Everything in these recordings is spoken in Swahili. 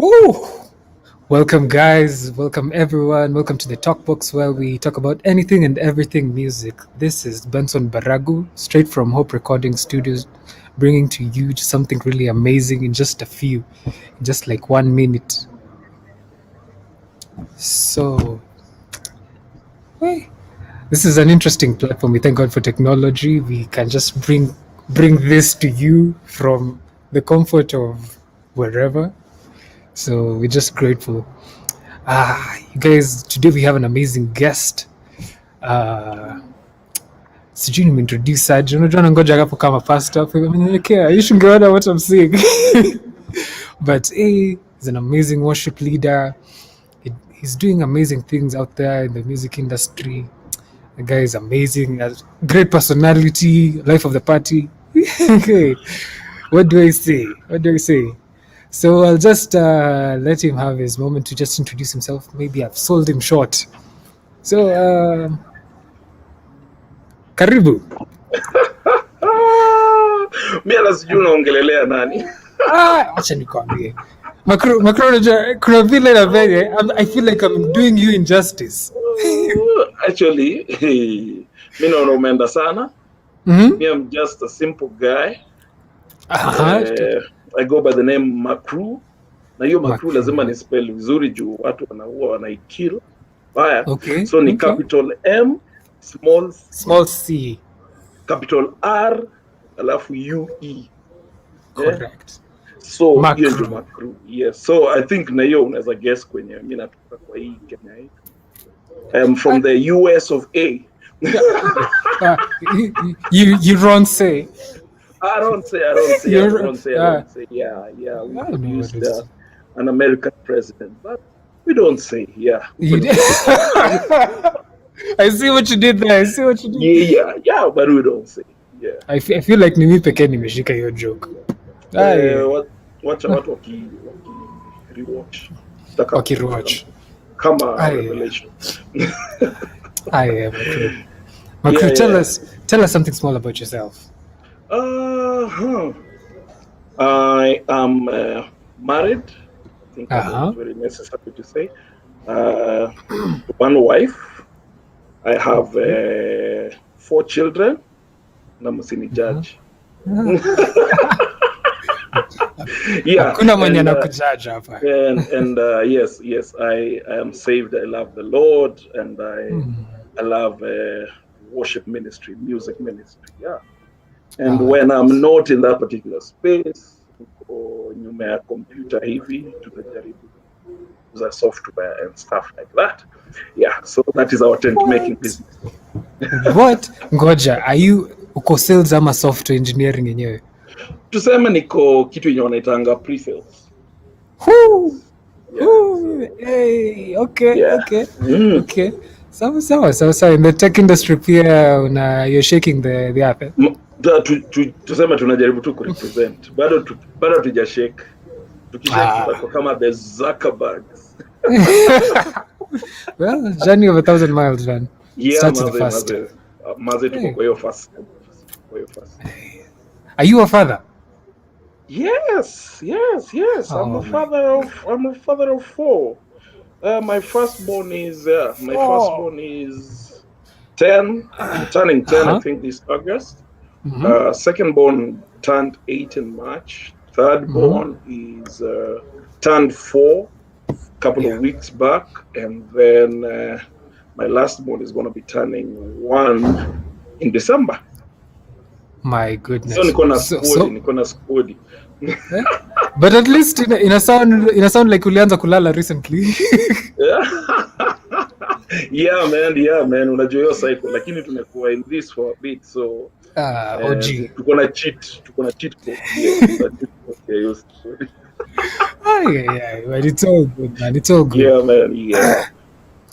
Oh, welcome, guys. Welcome, everyone. Welcome to the TalkBox, where we talk about anything and everything music. This is Benson Baragu, straight from Hope Recording Studios, bringing to you something really amazing in just like 1 minute. So, hey, this is an interesting platform. We thank God for technology. We can just bring this to you from the comfort of wherever. So we're just grateful. You guys, today we have an amazing guest. Sijui nimeintroduce aje. Unajua nangoja hapo kama pasta hapo amenyekea. You should go know what I'm saying. But hey, he's an amazing worship leader. He's doing amazing things out there in the music industry. The guy is amazing. Has great personality, life of the party. Okay. What do I say? So I'll just let him have his moment to just introduce himself. Maybe I've sold him short. So, karibu. Mimi hata sijui unaongelelea nani. Acha nikwambie. Makro unajua kuna vile na vile I feel like I'm doing you injustice. Actually, mimi naona umeenda sana. I'm just a simple guy. I go by the name Makru. Na hiyo Makru lazima ni spell vizuri juu watu wanaua wanaikill. Haya. Okay. So ni capital M, small c, capital R, alafu UE. Correct. So hiyo ndio Makru. Yes. So I think na hiyo unaweza guess kwenye mimi natoka kwa hii Kenya hii. I'm from the US of A. You don't say. I don't say. Yeah. We produced an American president, but we don't say. Yeah. I see what you did there. Yeah, but we don't say. Yeah. I feel like mimi pekee nimeshika hiyo joke. Watch rewatch. Rewatch. Come on, revelation. I am. Makru, tell us something small about yourself. I am married. I think that's very necessary to say. One wife. I have 4 children. Namusini judge. Yeah. Kuna mwenye anakujudge hapa. And yes, I am saved. I love the Lord, and I love worship ministry, music ministry. Yeah. And when I'm not in that particular space, or nyuma ya computer hivi, tunajaribu kuuza software and stuff like that. Yeah, so that is our tent making business. What? Ngoja, are you uko sales ama software engineering yenyewe? Tuseme niko kitu yenye wanaitanga pre-sales. Hey, okay. Okay. So in the tech industry pia you're shaking the app. Tuseme tunajaribu tu kurepresent. Bado tujashake. Tukishake tutakuwa kama the Zuckerbergs. Well, journey of 1,000 miles, man. Yeah, starts at the first. Maze tuko kwa hiyo first. Are you a father? Yes. I'm a father of 4. My firstborn is 10, turning 10 I think this August. Secondborn turned 8 in March. Thirdborn is turned 4 a couple of weeks back, and then my lastborn is going to be turning 1 in December. My goodness. So niko na skodi. But at least ina sound like ulianza kulala recently. Yeah man, unajua hiyo cycle, lakini tumekuwa in this for a bit, so tuko na cheat code. But it's all good, man. It's all good. Yeah, man. Yeah.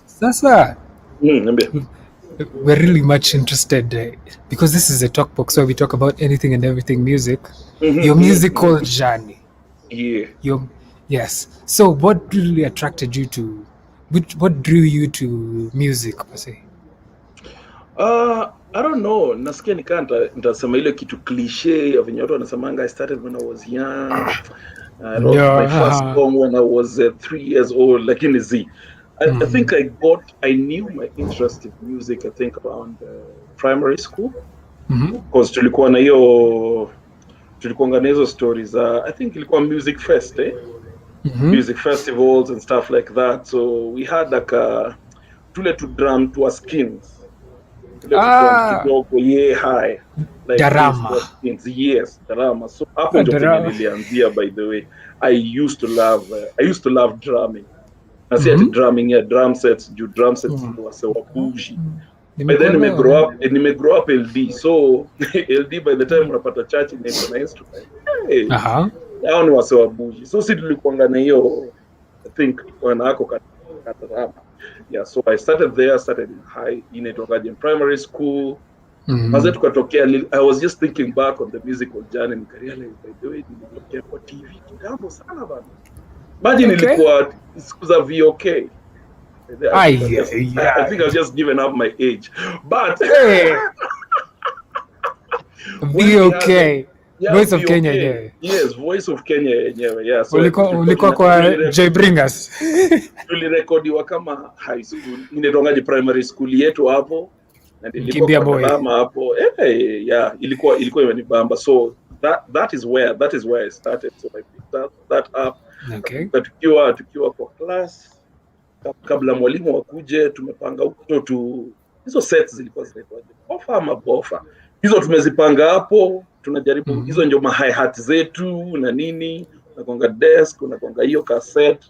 Sasa, we're really much interested because this is a talk box where we talk about anything and everything music. Your musical journey. Yeah. Yes. So what really attracted you to, what drew you to music per se? I don't know. Nasikia nikaa nitasema ile kitu cliche ya venye watu wanasemanga I started when I was young. I wrote my first Yeah. song when I was 3 years old, like in Z. I think I knew my interest in music, I think around primary school, because tulikuwa na hizo stories, I think ilikuwa music fest, music festivals and stuff like that. So we had like tule to drum to our skins, tule to drum kidogo high, like those to our Darama. skins, yes, drama. So hapo ndio penye Darama. nilianzia, by the way. I used to love drumming. Na si ati drumming ya drum sets, juu drum sets ni wasewa bougie. By then nime grow up LD, so LD by the time unapata church inaitwa na instrument, hey, hao ni wasewa bougie. So si tulikuanga na hiyo, I think wanako katarama. Yeah, so I started in primary school. Maze tukatokea, I was just thinking back on the musical journey, nikarealize by the way nilitokea kwa TV kitambo sana bana. Imagine nilikuwa siku za VOK. I think I've just given up my age. But VOK. Yeah, Voice of VOK. Kenya yenyewe. Yes, Voice of Kenya yenyewe. Yeah, so ulikuwa kwa Joy Bringers. Tulirekodiwa kama high school. Inaitwangaje primary school yetu hapo. Na nilikuwa kwa drama hapo. Yeah, ilikuwa imenibamba. So that is where I started. So I picked that up. Okay. Tukiwa kwa class, kabla mwalimu akuje, tumepanga huko hizo sets zilikuwa zinaitwaje, bofa ama bofa, hizo tumezipanga hapo, tunajaribu hizo ndio hi-hat zetu na nini, unagonga desk, unagonga hiyo cassette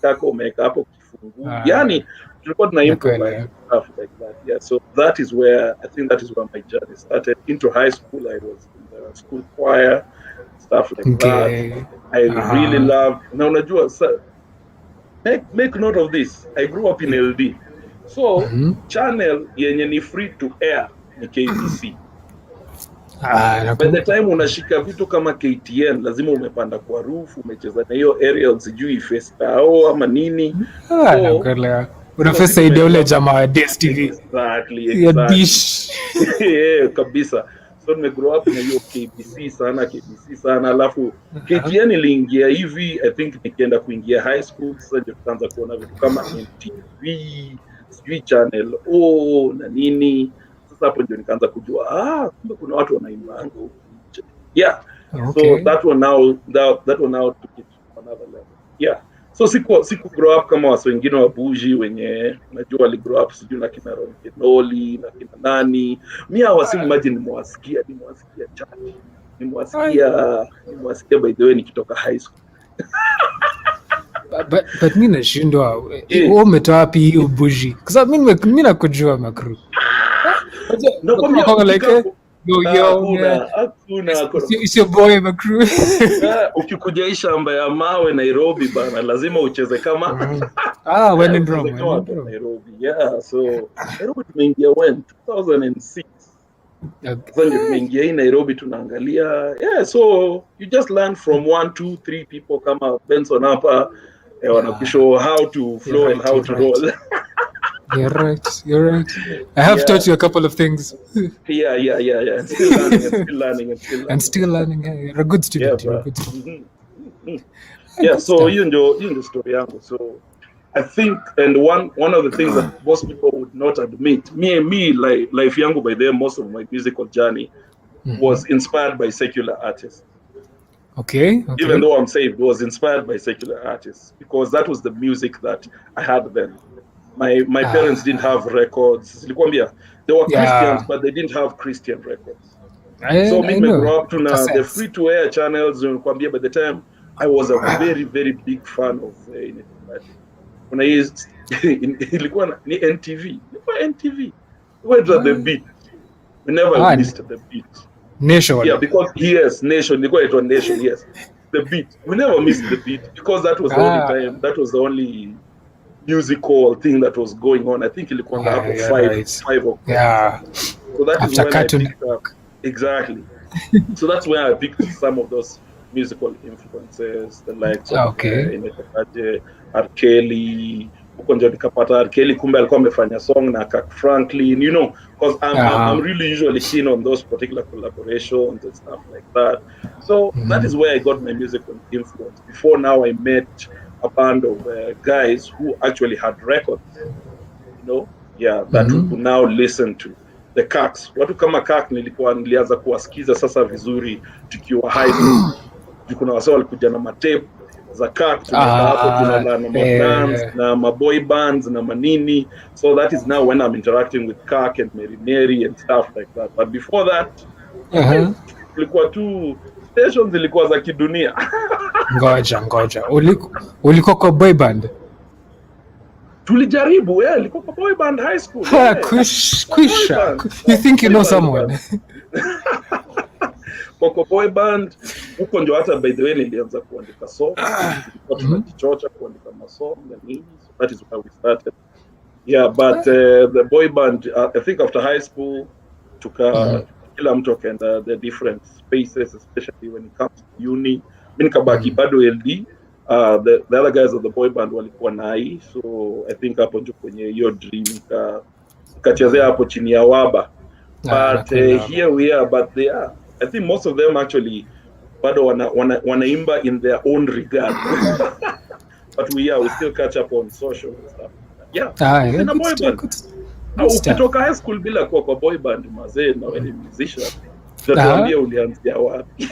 kako umeweka hapo kifungu, yani tulikuwa tuna improvise stuff like that. Yeah, so that is where my journey started. Into high school, I was in the school choir, stuff like that. I really loved, na unajua make note of this, I grew up in LD, so channel yenye ni free to air ni KBC. By the time unashika vitu kama KTN, lazima umepanda kwa roof, umecheza na hiyo aerial sijui Festa ama nini. Unafesa ule jamaa DSTV. Exactly. Yeah, kabisa. So nime grow up na hiyo KBC sana, alafu KTN iliingia hivi, I think nikienda kuingia high school, sasa ndio tukaanza kuona vitu kama MTV, sijui Channel O na nini. Sasa hapo ndio nikaanza kujua kumbe kuna watu wanaimba huko. Yeah. So that one now took it to another level. Yeah. So siku grow up kama watu wengine wa bougie wenye najua wali grow up sijui na kina Ron Kenoli na kina nani. Mimi imagine nimewasikia chat. Nimewasikia by the way nikitoka high school. But mimi nashindwa wewe umetoa wapi hiyo bougie? Kwa sababu mimi nakujua makru. No, kwa like it's your boy makru. Ukikuja hii shamba ya mawe Nairobi bana, lazima ucheze kama when in Rome. Nairobi. Yeah, so Nairobi tumeingia when 2006. Sasa ndio tumeingia hii Nairobi tunaangalia. Yeah, so you just learn from 1 2 3 people kama Benson hapa wanakushow how to flow and how to roll. You're right. I have taught you a couple of things. Yeah. Still learning. Yeah, you're a good student. Yeah, so hiyo ndio story yangu. So I think, and one of the things that most people would not admit, me life yangu by then, most of my musical journey was inspired by secular artists. Okay. Even though I'm saved, was inspired by secular artists because that was the music that I had then. My parents didn't have records. They were Christians, but they didn't have Christian records. So me grew up to the free to air channels. By the time I was a very, very big fan of when I used ilikuwa ni NTV. Where's the beat? We never missed the beat. Nation. Yeah, because Nation. It was Nation. Yes, the beat. We never missed the beat because that was the only time. That was the only musical thing that was going on. I think ilikuwa hapo 5 o'clock. Yeah. So that is when I picked up. Exactly. So that's where I picked some of those musical influences, the likes of R. Kelly, huko ndio nikapata R. Kelly, kumbe alikuwa amefanya song na Kirk Franklin, you know, because I'm really usually keen on those particular collaborations and stuff like that. So that is where I got my musical influence. Before now, I met a band of guys who actually had records, you know, that we could now listen to. The Kirks, watu kama Kirk nilianza kuwasikiza sasa vizuri tukiwa high school. Kuna wase walikuja na matape za Kirk, tunaenda hapo tunala na mabands na maboy bands na manini. So that is now when I'm interacting with Kirk and Mary and stuff like that. But before that, tulikuwa tu stations zilikuwa za kidunia. Ngoja. Ulikuwa kwa boy band? Tulijaribu, ilikuwa kwa boy band high school. Kwisha. You think you know someone? Kwa boy band huko ndio hata by the way nilianza kuandika song. Tunajichocha kuandika masong na nini. So that is where we started. But the boy band, I think after high school kila mtu akaenda the different spaces, especially when it comes to uni. Mimi nikabaki bado LD. The other guys of the boy band walikuwa nai, so I think hapo ndio kwenye hiyo dream kachezea hapo chini ya waba. But here we are, but they are, I think most of them actually bado wanaimba in their own regard. But we still catch up on social and stuff. Boy band. Ukitoka high school bila kuwa kwa boy band mazee na wewe ni musician, tuambie ulianzia wapi?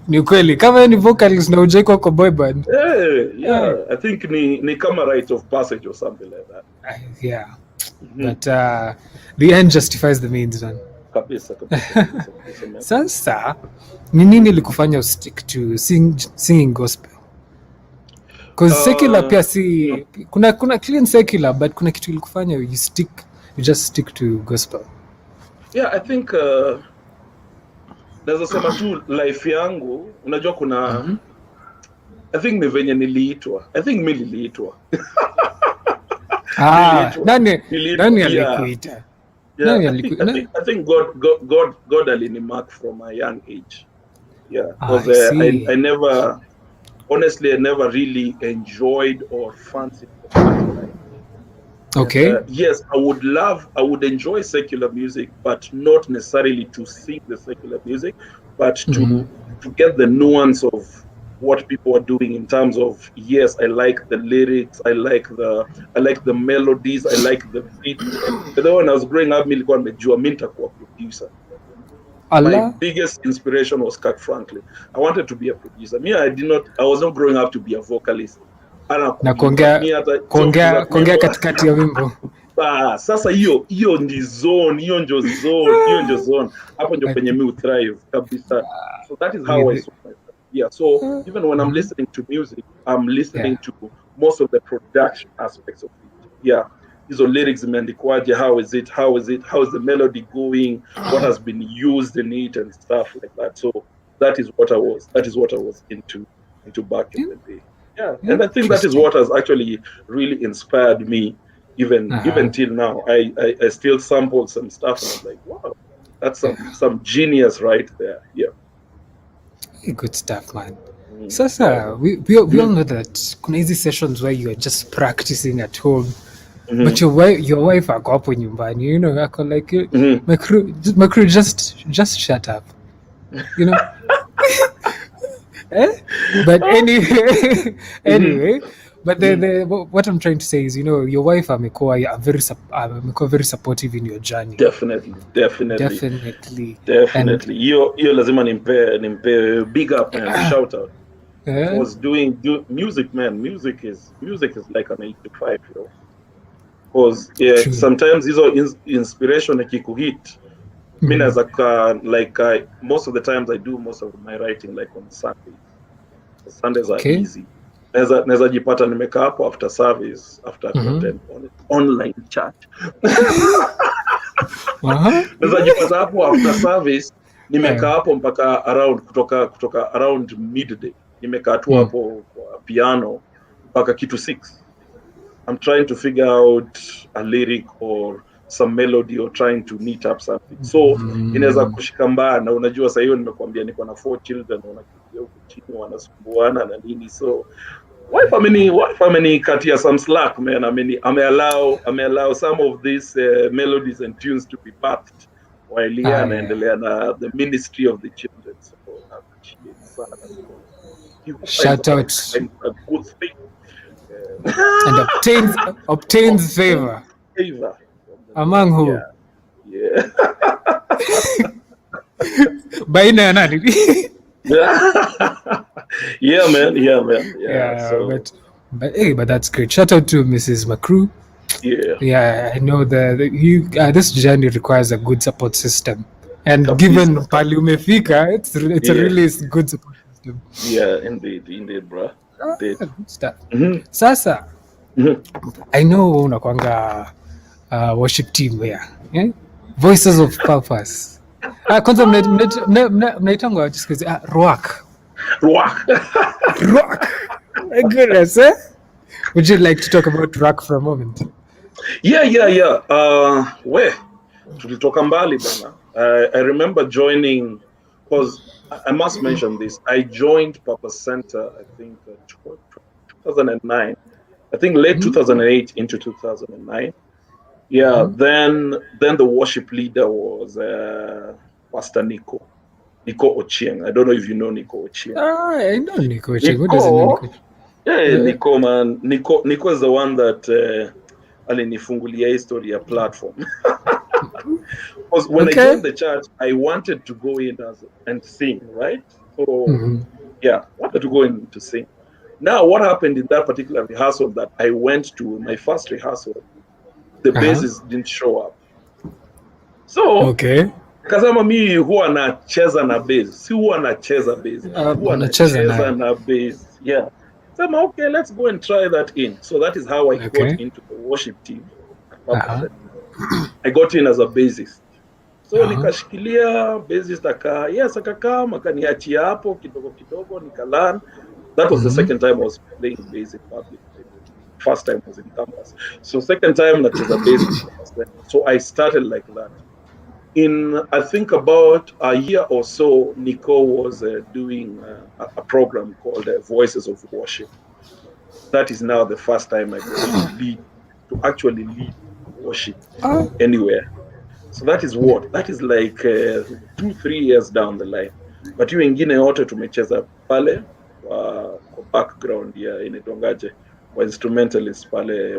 Ni kweli kama ni vocalist na ujeko kwa boy band. I think ni kama rite of passage or something like that. But the end justifies the means, man. Kabisa. Sasa ni nini ilikufanya ustick to singing gospel? Because secular pia si kuna clean secular, but kuna kitu ilikufanya you just stick to gospel. I think naweza sema tu life yangu, unajua kuna I think ni venye niliitwa. I think mimi niliitwa. Nani alikuita? I think God alinimark from a young age. Because I never, honestly, I never really enjoyed or fancied the secular life. Okay. Yes, I would enjoy secular music, but not necessarily to sing the secular music, but to get the nuance of what people are doing in terms of, yes, I like the lyrics, I like the melodies, I like the beat. But then when I was growing up, nilikuwa nimejua mimi nitakuwa producer. My biggest inspiration was Kirk Franklin. I wanted to be a producer. I was not growing up to be a vocalist. Na kuongea katikati ya wimbo. Sasa hiyo ndio zone. Hapo ndio penye mimi thrive kabisa. So that is how I saw myself. So even when I'm listening to music, I'm listening to most of the production aspects of it. Hizo lyrics imeandikwaje, how is the melody going, what has been used in it and stuff like that. So that is what I was into back in the day. And I think that is what has actually really inspired me even till now. I still sample some stuff and I'm like, wow, that's some genius right there. Good stuff, man. Sasa we all know that kuna hizi sessions where you are just practicing at home, but your wife ako hapo nyumbani, you know, ako like my crew just shut up, you know. But anyway, but what I'm trying to say is, you know, your wife amekuwa very supportive in your journey. Definitely. Hiyo lazima nimpe big up and shout out. Was doing music, man. Music is like an 85, you know. Because sometimes hizo inspiration ikikuhit, mimi naweza most of the times I do most of my writing like on Sundays. Sundays are easy. Naweza jipata nimekaa hapo after service, after attend online chat. Naweza jipata hapo after service nimekaa hapo mpaka kutoka around midday. Nimekaa tu hapo kwa piano mpaka kitu 6. I'm trying to figure out a lyric or some melody or trying to neat up something. So inaweza kushika mbaya, na unajua sasa hiyo nimekuambia niko na 4 children wanakimbia huko chini wanasumbuana na nini, so wife ameniikatia some slack, man. Ameallow some of these melodies and tunes to be birthed while yeye anaendelea na the ministry of the children. So I appreciate sana because he who Shout out finds a good thing and obtains favor favor from the among Lord. who? Yeah. Baina ya nani? Yeah, man. Yeah, So but that's great. Shout out to Mrs. Macru. Yeah, I know this journey requires a good support system, and given pali umefika, it's a really good support system. Yeah, indeed, bro. Indeed. Good stuff. Sasa, I know unakwanga worship team here, yeah? Voices of Purpose. Kwanza mnaitangwa just Ruach. My goodness, eh? Would you like to talk about Ruach for a moment? Yeah. Where tulitoka mbali bana. I remember joining, because I must mention this. I joined Purpose Center, I think 2009. I think late 2008 into 2009. Yeah. Then the worship leader was Pastor Nico Ochieng. I don't know if you know Nico Ochieng. I know Nico Ochieng. Who doesn't know Nico? Yeah, Nico, man. Nico is the one that alinifungulia history ya platform. Because when I joined the church, I wanted to go in and sing, right? So yeah, wanted to go in to sing. Now, what happened in that particular rehearsal that I went to, my first rehearsal, the bassist didn't show up. So kasema mi huwa nacheza na bass, si huwa nacheza bass, huwa nacheza na bass. Yeah. So I'm okay, let's go and try that in. So that is how I got into the worship team. I got in as a bassist. So nikashikilia bassist akakaa akaniachia hapo kidogo nikalan. That was the second time I was playing bass in public. First time was in campus. So second time nacheza bass. So I started like that. In I think about a year or so, Nico was doing a program called Voices of Worship. That is now the first time I got to actually lead worship anywhere. So that is what? That is like 2-3 years down the line. But you wengine wote tumecheza pale kwa background ya inaitwangaje wa instrumentalists pale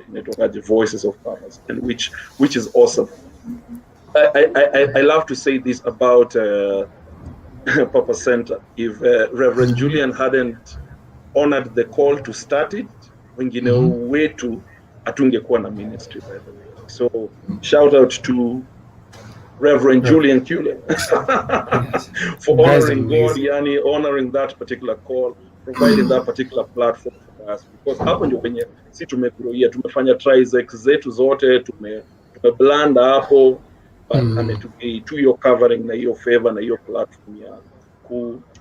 inaitwangaje Voices of Purpose, and which is awesome. I love to say this about Purpose Center. If Reverend Julian hadn't honored the call to start it, wengine wetu atungekuwa na ministry, by the way. So shout out to Reverend Julian Cullen for honoring God, yani honoring that particular call, providing that particular platform for us. Because hapo ndio kwenye si tumegrowia, tumefanya trizex zetu zote, tumeblanda hapo. To your covering na hiyo favor na hiyo platform ya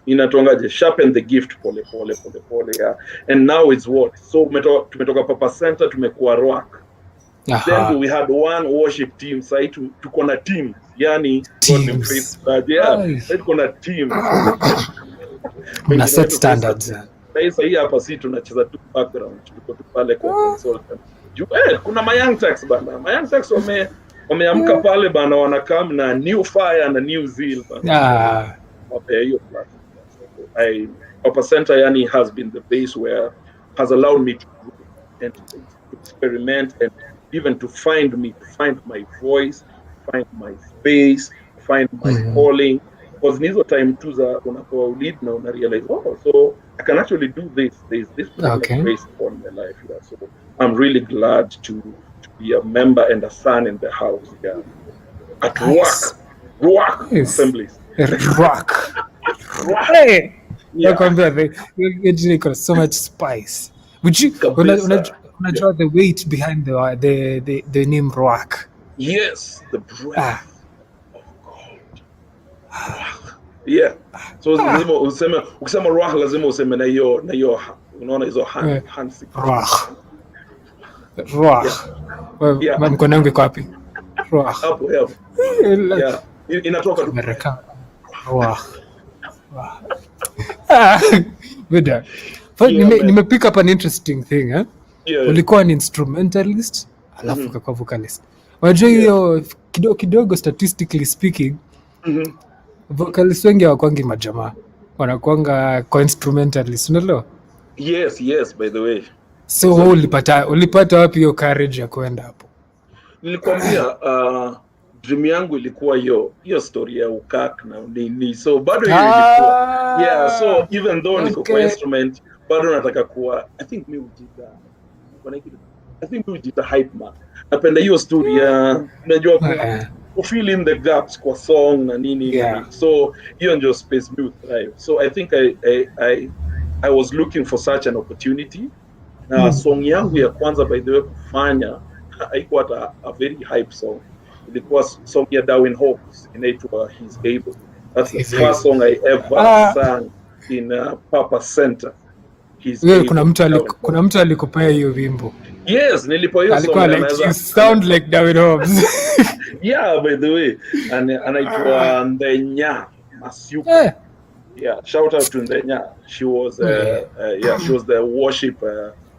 inatongaje sharpen the gift pole yeah. And now it's what, so tumetoka Purpose Center tumekuwa Ruach. Then we had one worship team, sasa tuko na team, yani tuko na team na set standards. Sasa hii hapa si tunacheza tu background, tuko tu pale kwa consultant. Kuna my young tax bana, my young tax wameamka pale bana, wanakam na new fire na new zeal bana. Purpose Center yani has been the base where has allowed me to grow and to experiment and even to find my voice, find my space, find my calling. Because nizo time tu za unapoa lead na una realize, so I can actually do this. There's this grace upon my life. Yeah. So I'm really glad to be a member and a son in the house. Yeah. At Ruach Assemblies. Ruach. Hey. Yeah. They got so much spice. Would you unajua the weight behind the name Ruach? Yes, the breath of God. Yeah. So lazima ukisema Ruach lazima useme na hiyo unaona hizo hands. Ruach. Mkono wangu iko wapi? Ruach. Hapo. Yeah. Inatoka tu Amerika. Ruach. Good. Nime pick up an interesting thing ulikuwa an instrumentalist alafu ukakuwa vocalist. Unajua hiyo kidogo statistically speaking vocalist wengi hawakwangi majamaa, wanakuanga co-instrumentalist, unaelewa? Yes, by the way. So ulipata wapi hiyo courage ya kwenda hapo? Nilikwambia dream yangu ilikuwa hiyo story ya ukak na nini, so bado hiyo ilikuwa so even though niko kwa instrument bado nataka kuwa I think mimi hujita hype man. Napenda hiyo story ya unajua ku fill in the gaps kwa song na nini. So hiyo ndio space mute thrive. So I think I was looking for such an opportunity. Na song yangu ya kwanza by the way kufanya haikuwa hata a very hype song. Ilikuwa song ya Darwin Hawkes inaitwa He's Able. That's the first song I ever sang in Papa Center. Kuna mtu alikupea hiyo wimbo. Yes, nilipo hiyo song like, you sound like Darwin Hawkes. Yeah, by the way. Anaitwa Ndenya Masiuka. Yeah, shout out to Ndenya. She was she was the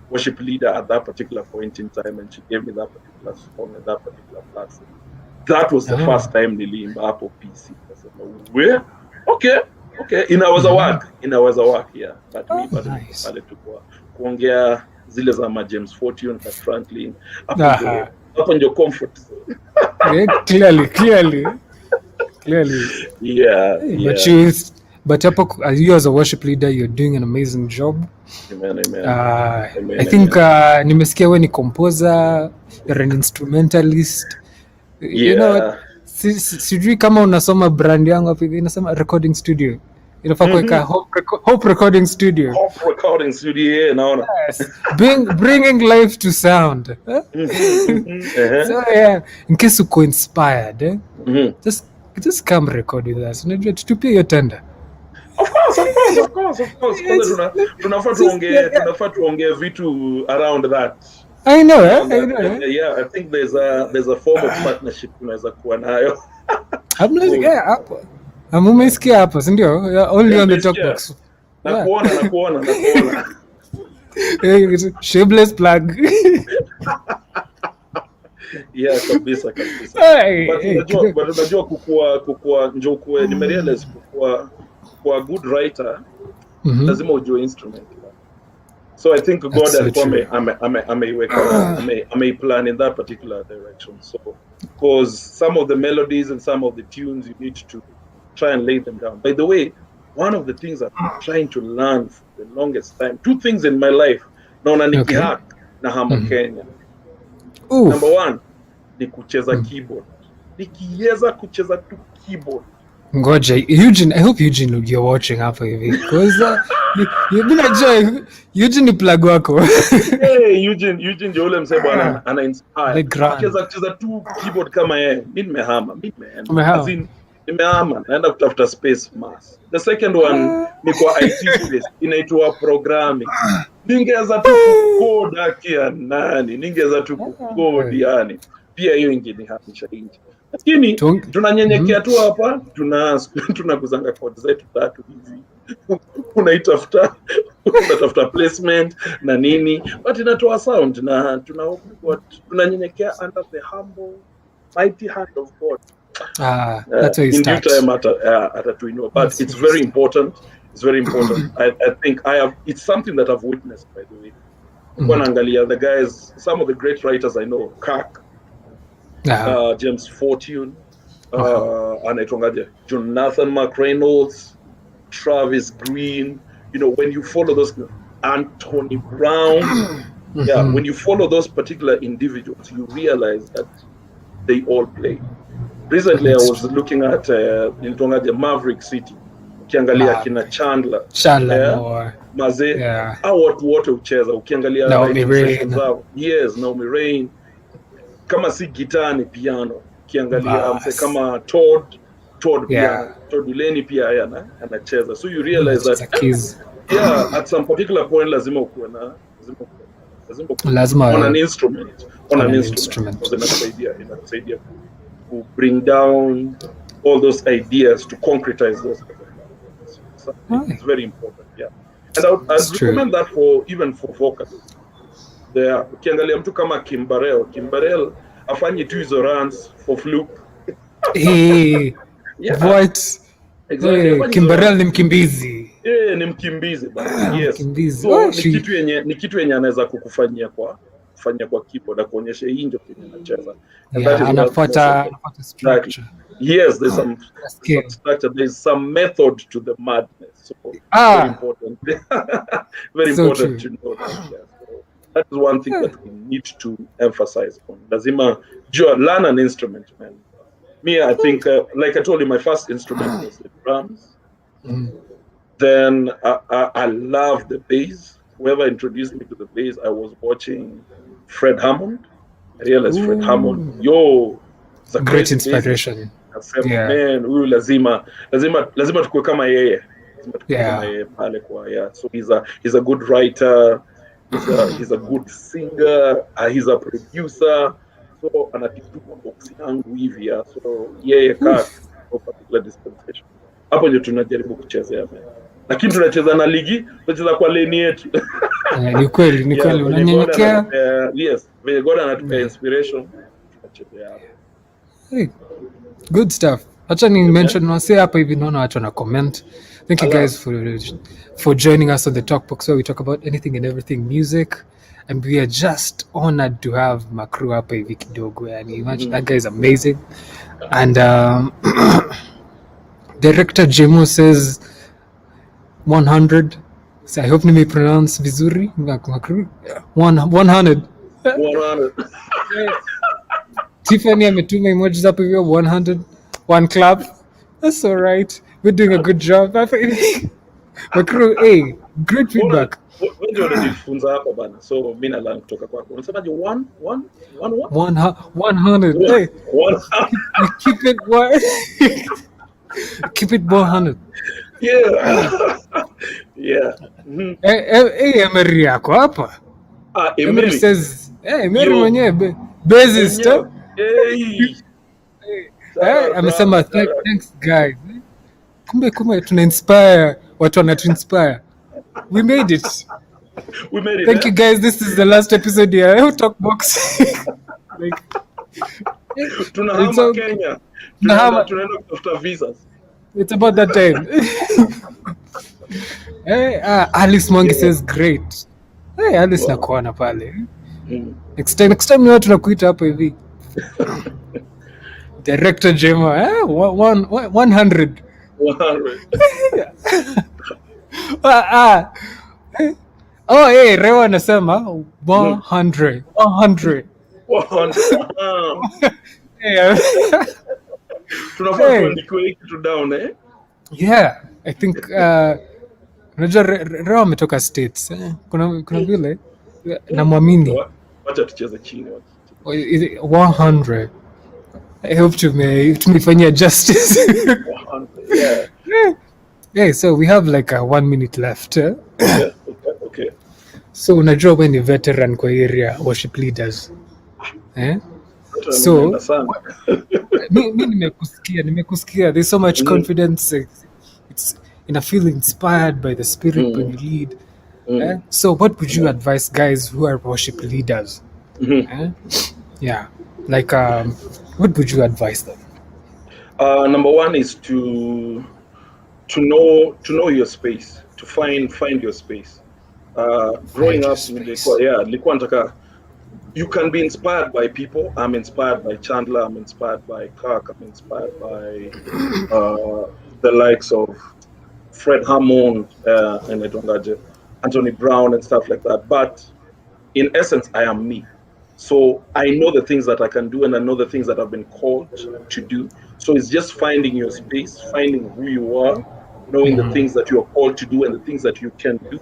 worship leader at that particular point in time, and she gave me that particular song at that particular platform. That was the first time niliimba hapo PC. Okay, inaweza work, yeah. But me pale tu kuongea zile za ma James Fortune na Franklin hapo ndio comfort. Clearly. Yeah. But you as a worship leader, you're doing an amazing job. Amen. I think nimesikia wewe ni composer, you're an instrumentalist. You know, sijui kama unasoma brand yangu hapo inasema recording studio. Inafaa kuweka Hope Recording Studio. Hope Recording Studio, naona. Yes. Bringing life to sound. So in case uko inspired, just come record with us. Unajua tutupie hiyo tenda. Of course. Tunafaa tuongee vitu around that. I know. Yeah, I think there's a form of partnership tunaweza kuwa nayo. Hapo. Umesikia hapo, si ndio? Only on the TalkBox. Nakuona. Shameless plug. Yeah, kabisa. But unajua kukua njoo kuwe nimerealize kukua good writer lazima ujue instrument. So I think God ameplan in that particular direction. So because some of the melodies and some of the tunes you need to try and lay them down. By the way, one of the things I'm trying to learn for the longest time, two things in my life, naona nikihack na hama Kenya. Number one, ni kucheza keyboard. Nikiweza kucheza tu keyboard. Ngoja, Eugene, I hope Eugene you're watching hapa hivi. Because you've been enjoying Eugene plug wako. Hey, Eugene ndio ule msee bwana ana inspire. Kucheza tu keyboard kama yeye. Mimi nimehama. Nimehama, naenda kutafuta space mass. The second one ni kwa IT space, inaitwa programming. Ningeweza tu code akia nani, ningeweza tu code yani. Pia hiyo ingenihamisha nje. Lakini tunanyenyekea tu hapa, tunakuzanga code zetu tatu hivi. Unatafuta placement na nini, but inatoa sound na tunanyenyekea under the humble mighty hand of God. That's where you start. In due time, but it's very important. It's very important. I think it's something that I've witnessed, by the way. Angalia, the guys, some of the great writers I know, Kirk, James Fortune, Jonathan McReynolds, Travis Green. You know, when you follow those, Anthony Brown, when you follow those particular individuals, you realize that they all play. Recently, I was looking at Maverick City. Ukiangalia kina Chandler Maze, watu wote ucheza. Ukiangalia Naomi Rain. Yes, Naomi Rain. Kama si guitar ni piano. Ukiangalia kama Todd piano. Todd Delaney pia anacheza. So you realize that at some particular point lazima ukuwe na on an instrument. Inasaidia to bring down all those ideas, to concretize those. So it's very important, And I'd It's true. recommend that even for vocalists. Ukiangalia mtu kama Kimbarel afanyi tu hizo runs for fluke. Hey, Yeah, what? exactly. Hey, Afanyi hizo Kimberel runs. ni mkimbizi. Ni mkimbizi bana. Yes. Mkimbizi. So Oh, ni kitu yenye anaweza kufanyia kwa keyboard na kuonyesha hii ndio kenye anacheza. And that yeah, is what most of them. anafuata Exactly. structure. Yes, there's some Scale. structure. There's some method to the madness. So very important. Very so important true. to know that. Yeah. So that is one thing that we need to emphasize on. Lazima learn an instrument, man. Me, I think, like I told you, my first instrument was the drums. Then I love the bass. Whoever introduced me to the bass, I was watching Fred Hammond. I realized Fred Hammond, it's a Great crazy inspiration. Nasema man, huyu lazima tukue kama yeye. Lazima tukue kama yeye pale kwa So he's a good writer. He's a good singer. He's a producer. So anatituma box yangu hivi So yeye kaa for particular dispensation. Hapo ndio tunajaribu kuchezea man. Lakini tunacheza na ligi, tunacheza kwa lane yetu. Ni kweli unanyenyekea. Yes, venye God anatupea inspiration tunachezea hapo. Hey, good stuff. Acha ni mention wase hapa hivi naona watu wana comment. Thank you guys for joining us on the TalkBox where we talk about anything and everything music, and we are just honored to have Makru hapa hivi kidogo. Yani imagine that guy is amazing. And Director Jemo says 100. So I hope nime pronounce vizuri Makru. 100. Tiffany ametuma emojis hapo hivyo 100. One clap. That's all right. We're doing a good job. Makru, hey, great feedback. Wewe ndio unanifunza hapa bana. So mimi na learn kutoka kwako. Unasemaje 100? Hey. Keep it what? Keep it 100. Yeah. Yeah. Hey, Emery yako hapa. Emery says, hey, Emery mwenyewe bassist. Amesema thanks guys. Kumbe tuna inspire watu wanatu-inspire. We made it. Thank you guys. This is the last episode here. TalkBox. tunahama Kenya. Tunaenda kutafuta visas. It's about that time. Alice Mwangi says great. Hey, Alice nakuona pale. Next time ni watu nakuita hapo hivi. Director Jema, 100. 100. Oh, hey, Rewa anasema 100. 100. Tunafaa tuandike kitu down Yeah, I think unajua Rewa ametoka States. Kuna vile namwamini. Wacha tucheze chini. 100. I hope tumefanyia justice. 100. Yeah. Yeah, so we have like 1 minute left. Yeah, okay. So unajua when ni veteran kwa area worship leaders. So mimi nimekusikia there's so much confidence. It's I feel inspired by the spirit when you lead. So what would you advise guys who are worship leaders? Yeah. Like what would you advise them? Number one is to know your space, to find your space. Growing up, nilikuwa nataka, you can be inspired by people. I'm inspired by Chandler. I'm inspired by Kirk. I'm inspired by the likes of Fred Hammond and Anthony Brown and stuff like that. But in essence, I am me. So I know the things that I can do, and I know the things that I've been called to do. So it's just finding your space, finding who you are, knowing the things that you are called to do and the things that you can do,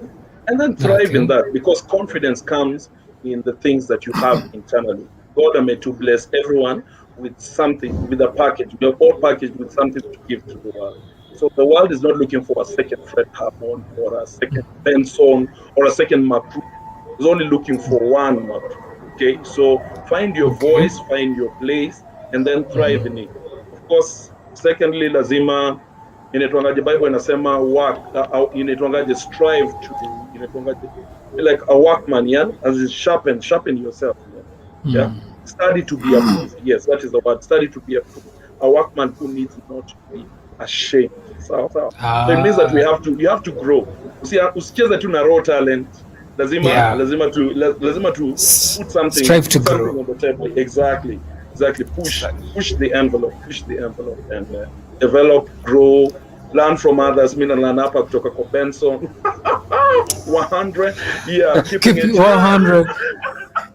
and then thrive in that, because confidence comes in the things that you have internally. God is meant to bless everyone with something, with a package. We are all packaged with something to give to the world. So the world is not looking for a second Fred Hammond or a second Benson or a second Makru. It's only looking for one Makru. Okay, so find your voice, find your place, and then thrive in it. Of course, secondly, lazima inaitwangaje Bible inasema work, inaitwangaje strive to, inaitwangaje like a workman, yeah, as in sharpen yourself, yeah. Study to be approved. Yes, that is the word. Study to be approved. A workman who needs not to be ashamed. So it means that you have to grow. Usicheze tu na raw talent. Lazima to put something, strive to something grow on the table. Exactly. Push the envelope, and develop, grow, learn from others. Mina learn hapa kutoka kwa Benson. 100. Yeah, keep it 100.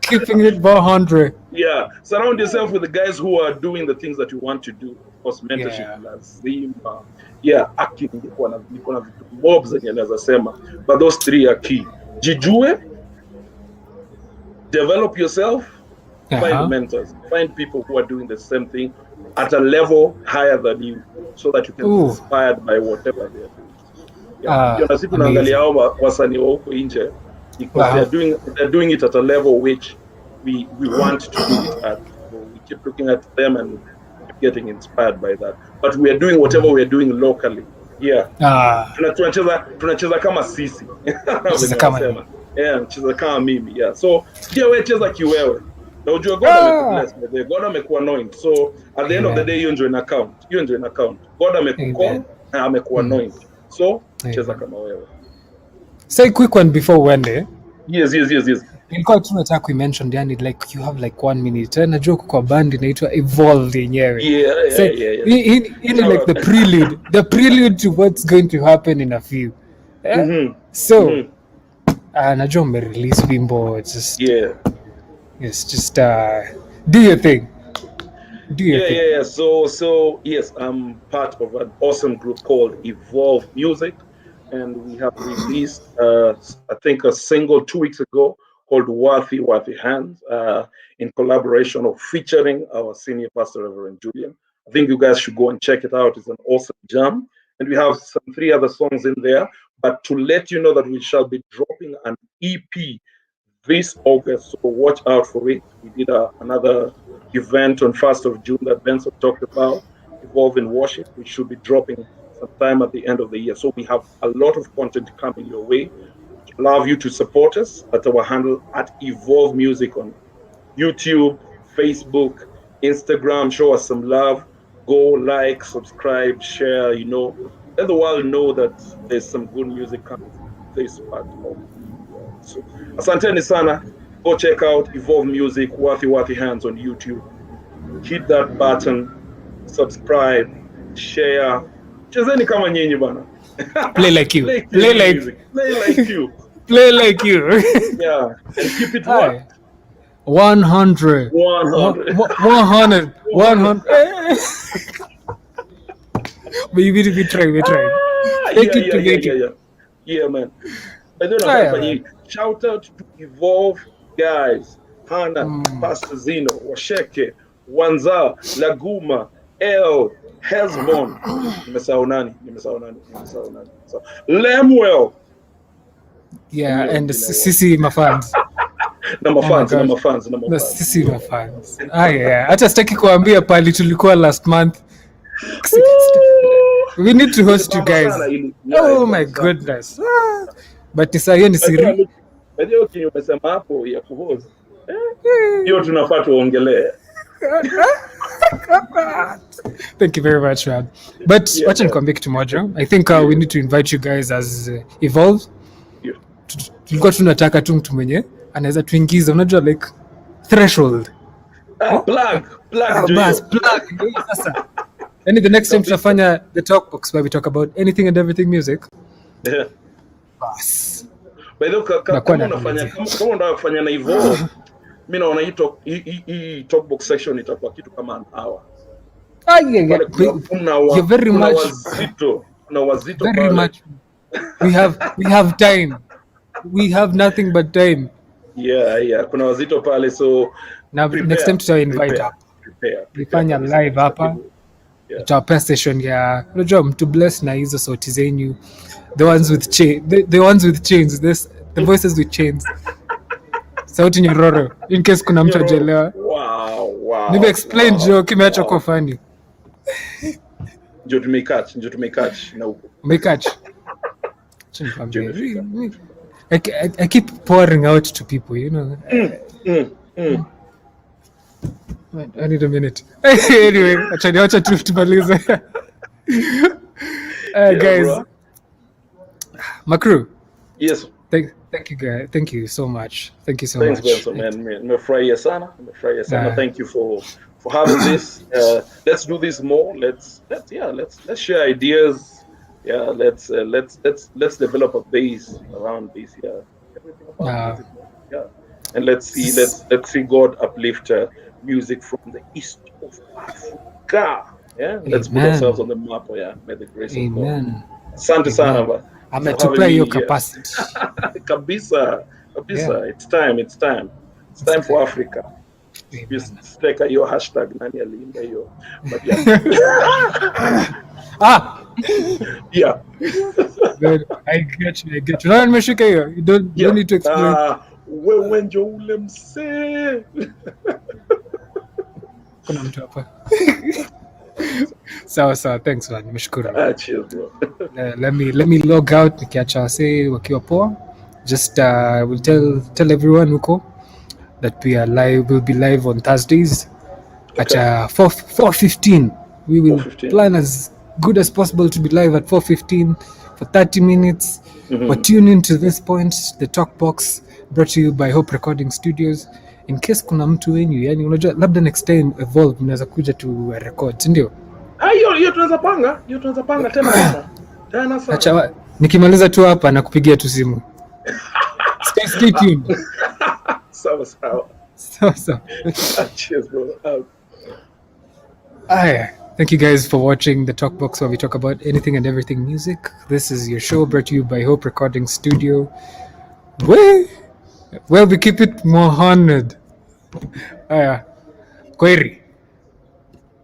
Keeping it 100. Yeah, surround yourself with the guys who are doing the things that you want to do. Of course, mentorship lazima. Yeah, acting niko na vitu mob zenye naweza sema, but those three are key. Jijue, develop yourself, find mentors, find people who are doing the same thing at a level higher than you, so that you can be inspired by whatever they are doing. Yeah, na sisi tunaangalia hao wasanii wa huko nje, because they're doing it at a level which we want to do it at. So we keep looking at them and keep getting inspired by that. But we are doing whatever we are doing locally. Yeah. Tunacheza kama sisi. Tunacheza kama mimi. Yeah. So pia wewe cheza kiwewe. Na ujue God amekubless, God amekuanoint. So at the end of the day, you enjoy an account. God amekucall na amekuanoint. So cheza kama wewe. Say quick one before uende. Yes. Nilikuwa tu nataka kuimention, yani like you have like 1 minute. Najua kwa band inaitwa Evolve yenyewe. Yeah. In like the prelude to what's going to happen in a few. So najua umerelease wimbo, just just do your thing. So yes, I'm part of an awesome group called Evolve Music, and we have released I think a single 2 weeks ago called Worthy Hands, in collaboration or featuring our senior pastor, Reverend Julian. I think you guys should go and check it out. It's an awesome jam. And we have some 3 other songs in there. But to let you know that we shall be dropping an EP this August, so watch out for it. We did another event on 1st of June that Benson talked about, Evolve in Worship, which should be dropping sometime at the end of the year. So we have a lot of content coming your way. Love you to support us at our handle at Evolve Music on YouTube, Facebook, Instagram. Show us some love. Go like, subscribe, share, let the world know that there's some good music coming from this part of the world. So asanteni sana. Go check out Evolve Music, Worthy Hands on YouTube. Hit that button, subscribe, share. Chezeni kama nyinyi bana. Play like you. Play like you. Play like you. Yeah. And keep it what? 100. 100. Maybe we try. Yeah, man. Shout out to Evolve guys. Hana, Pastor Zino, Washeke, Wanza, Laguma, El, Hezbon. Nimesahau nani. Lemuel. Yeah, and Sisi mafans. Na mafans. Sisi mafans. Yeah. Hata sitaki kuambia pali tulikuwa last month. We need to host you guys. Oh my goodness. But hiyo ni siri. Ndio kinyo umesema hapo ya kuhost. Hiyo tunafaa tuongelee. Thank you very much, man. But wacha nikwambie kitu moja. I think we need to invite you guys as Evolve. Tulikuwa tunataka tu mtu mwenye anaweza tuingiza, unajua like threshold. Plug. Sasa. And the next time tutafanya the TalkBox where we talk about anything and everything music. Yeah. Bas. By the way, kama unataka kufanya na Evolve, mimi naona hii TalkBox section itakuwa kitu kama an hour. Yeah. You're very much very much. We have time. We have nothing but time. Yeah. Kuna wazito pale, so now next time tuta invite up. Prepare live hapa. Tutawapa session ya unajua mtu bless na hizo sauti zenyu, the ones with chains, the voices with chains, sauti nyororo, in case kuna mtu ajaelewa. Wow. Nime explain joke kimeacha kwa funny. Ndio tumeikach na huko. Umekach? Acha Ndio nikwambie. imefika. I keep pouring out to people, you know. I need a minute. Anyway, acha tu tumalize. Guys, bro. my crew. Yes. Thank you guys. Thank you so much. Thank you so Thanks, much. Benson, man. Nimefurahia sana. Nah. Thank you for having this. Let's do this more. Let's share ideas. Yeah, let's develop a base around this. Yeah, everything about music. Yeah, and let's see God uplift music from the east of Africa. Yeah, let's put ourselves on the map. Yeah, may the grace of God. Asante sana ba. Ametupea hiyo capacity. Kabisa. It's time for Africa. Steka hiyo hashtag nani aliimba hiyo. But yeah. Yeah. Good. I get you. No, nimeshika hiyo. You don't need to explain. Wewe ndio ule msee. Kuna mtu hapa. Sawa, thanks man. Nimeshukuru. Cheers bro. Let me log out nikiacha wase wakiwa poa. Just we'll tell everyone huko that we'll be live on Thursdays at 4:15. We will 4:15. Plan as good as possible to be live at 4:15 for 30 minutes. But tune in to this point, the TalkBox brought to you by Hope Recording Studios. In case kuna mtu wenyu, yani unajua labda next time Evolve unaweza kuja to record, si ndio? Hiyo tunaweza panga tena sana. Acha nikimaliza tu hapa na kupigia tu simu. Stay tuned. Sawa. Cheers bro. Thank you guys for watching the TalkBox, where we talk about anything and everything music. This is your show brought to you by Hope Recording Studio. Well, we keep it more honored. Kwaheri.